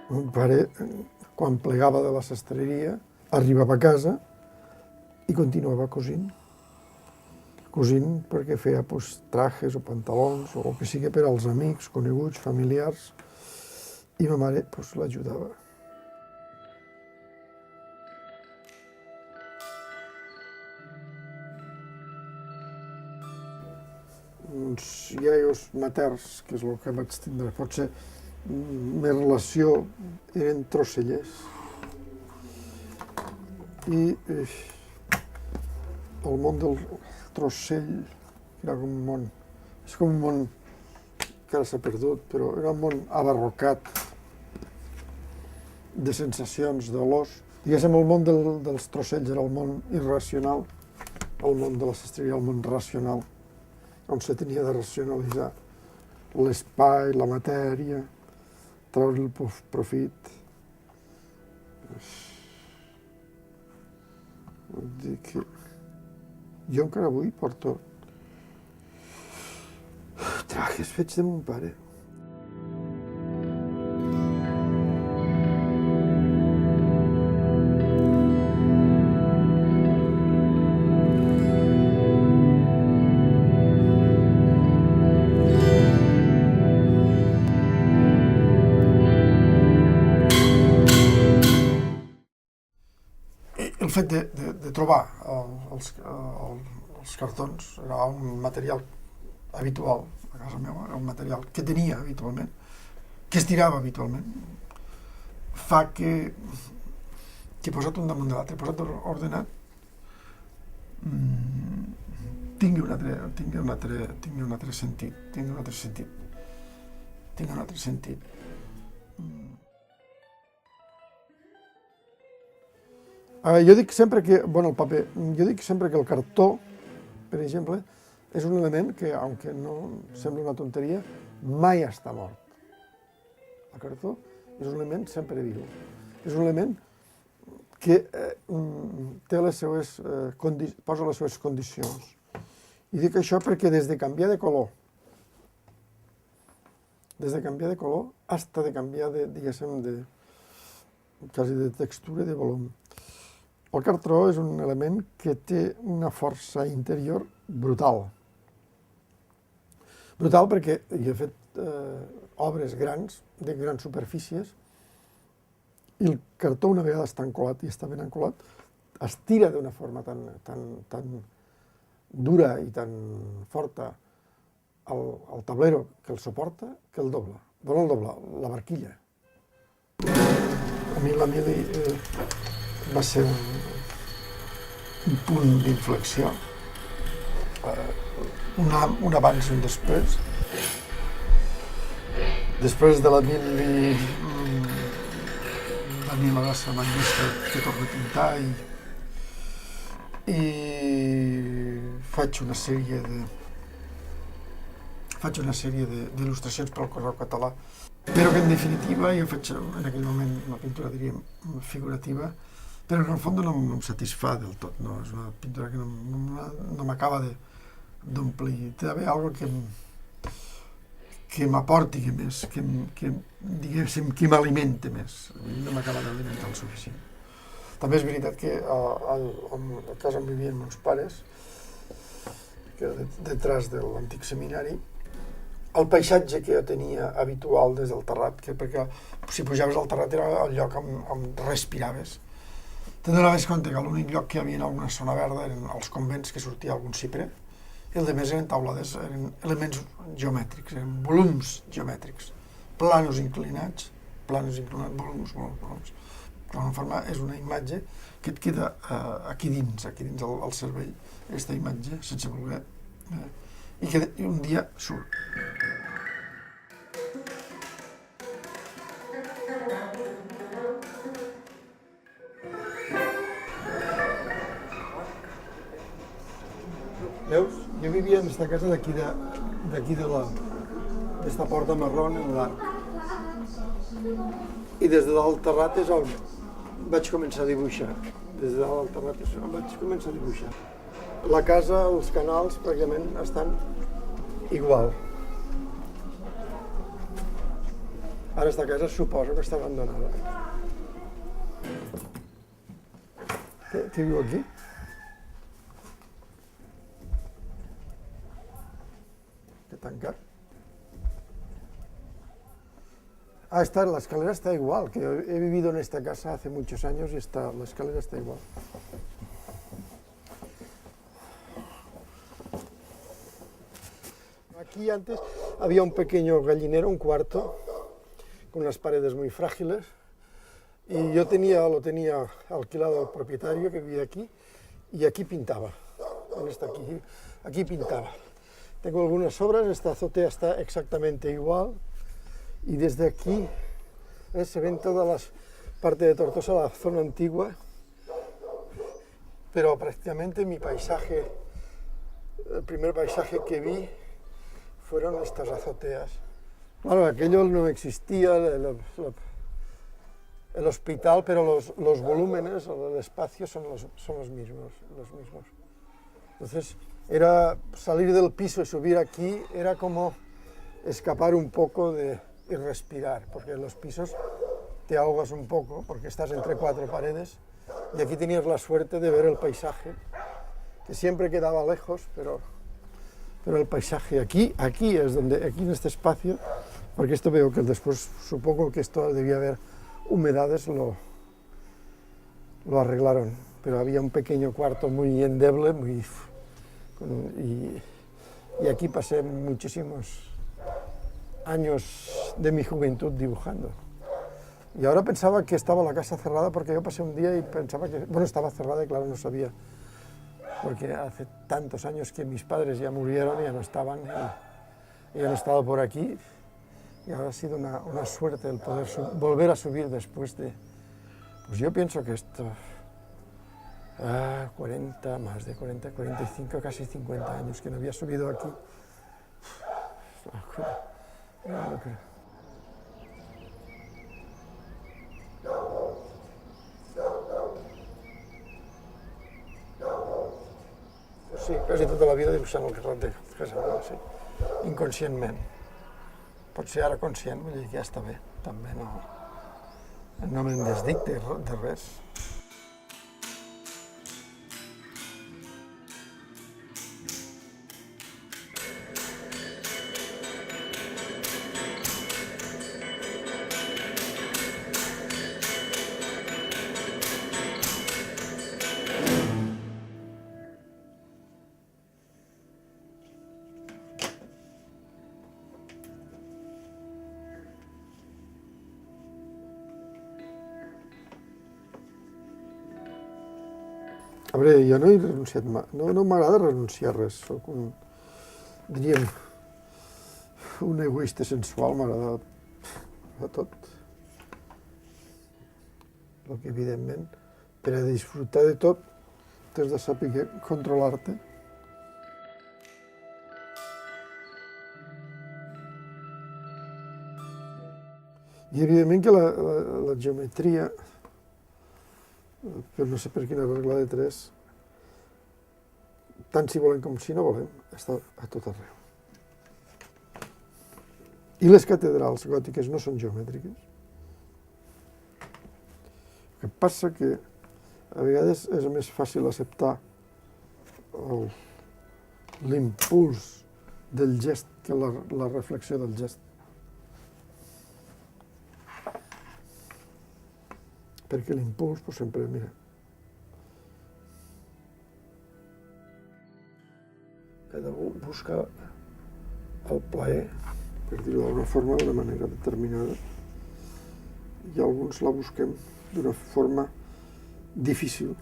Mon pare, quan plegava de la sastreria, arribava a casa i continuava cosint. Cosint perquè feia trajes o pantalons o el que sigui per als amics, coneguts, familiars, i ma mare l'ajudava. Uns iaios materns, que és el que vaig tindre, potser més relació eren trosellers. I el món del trossell era com un món, és com un món que ara s'ha perdut, però era un món abarrocat de sensacions, d'olors. Diguéssim, el món dels trossells era el món irracional, el món de la sastreria el món racional, on se tenia de racionalitzar l'espai, la matèria, treure el profit. Vull dir que jo encara avui porto trajes fets de mon pare. El fet de trobar els cartons era un material habitual a casa meva, era un material que tenia habitualment, que es tirava habitualment, fa que posat un damunt de l'altre, posat ordenat, tingui un altre sentit. Jo dic sempre que, el cartó, per exemple, és un element que, aunque no sembla una tonteria, mai està mort. El cartó és un element sempre viu. És un element que té posa les seves condicions. I dic això perquè des de canviar de color, hasta de canviar quasi de textura i de volum. El cartó és un element que té una força interior brutal. Brutal perquè jo he fet obres grans, de grans superfícies, i el cartó, una vegada està encolat i està ben encolat, es tira d'una forma tan dura i tan forta al tablero que el suporta, que el dobla. Vol el doblar, la barquilla. A mi la mili va ser un punt d'inflexió, un abans i un després. Després de la mili va venir la setmana que torno a pintar i faig una sèrie d'il·lustracions per al Correu Català, però que en definitiva jo faig en aquell moment una pintura, diríem, figurativa, però en el fons no em satisfà del tot, no? És una pintura que no m'acaba d'omplir. Té d'haver alguna que m'aporti més, diguéssim, que m'alimenti més. No m'acaba d'alimentar el suficient. També és veritat que a casa on vivien meus pares, que era detrás de l'antic seminari, el paisatge que jo tenia habitual des del terrat, perquè si pujaves al terrat era el lloc on respiraves, te donaves compte que l'únic lloc que hi havia en alguna zona verda eren els convents, que sortia algun cipre, i el demés eren taulades, eren elements geomètrics, eren volums geomètrics, planos inclinats, volums. D'alguna forma és una imatge que et queda aquí dins al cervell, aquesta imatge, sense voler, i que un dia surt. Veus? Jo vivia en aquesta casa d'aquí d'esta porta marrón en l'arc. I des de dalt del terrat és on vaig començar a dibuixar. Des de dalt del terrat és on vaig començar a dibuixar. La casa, els canals, pràcticament estan igual. Ara esta casa suposo que està abandonada. Qui viu aquí? ¿Qué tancar? Ah, la escalera está igual, que he vivido en esta casa hace muchos años y la escalera está igual. Aquí antes había un pequeño gallinero, un cuarto, con unas paredes muy frágiles, y yo lo tenía alquilado al propietario que vivía aquí, y aquí pintaba, aquí pintaba. Tengo algunas obras, esta azotea está exactamente igual, y desde aquí se ven todas las partes de Tortosa, la zona antigua, pero prácticamente mi paisaje, el primer paisaje que vi fueron estas azoteas. Claro, aquello no existía, el hospital, pero los volúmenes, el espacio son los mismos. Entonces, era salir del piso y subir aquí, era como escapar un poco y respirar, porque en los pisos te ahogas un poco, porque estás entre cuatro paredes, y aquí tenías la suerte de ver el paisaje, que siempre quedaba lejos, pero el paisaje aquí es donde, aquí en este espacio, porque esto veo que después, supongo que esto debía haber humedades, lo arreglaron, pero había un pequeño cuarto muy endeble, y aquí pasé muchísimos años de mi juventud dibujando. Y ahora pensaba que estaba la casa cerrada, porque yo pasé un día y pensaba que, bueno, estaba cerrada y claro, no sabía, porque hace tantos años que mis padres ya murieron, ya no estaban, y han estado por aquí, y ahora ha sido una suerte el poder volver a subir después de, pues yo pienso que esto, 40, más de 40, 45, casi 50 años que no había subido aquí. Sí, quasi tota la vida dibuixant el carret de casa meva, sí, inconscientment. Pot ser ara conscient, vull dir que ja està bé, també no me'n desdic de res. A veure, jo no he renunciat mai, no m'agrada renunciar a res, soc diríem, un egoista sensual, m'agrada a tot. El que, evidentment, per a disfrutar de tot, t'has de saber controlar-te. I, evidentment, que la geometria, però no sé per quina regla de 3, tant si volem com si no volem, està a tot arreu. I les catedrals gòtiques no són geomètriques. El que passa que a vegades és més fàcil acceptar l'impuls del gest que la reflexió del gest. Perquè l'impuls, pues, sempre, mira, cada un busca el plaer, per dir-ho d'alguna forma, d'una manera determinada, i alguns la busquem d'una forma difícil,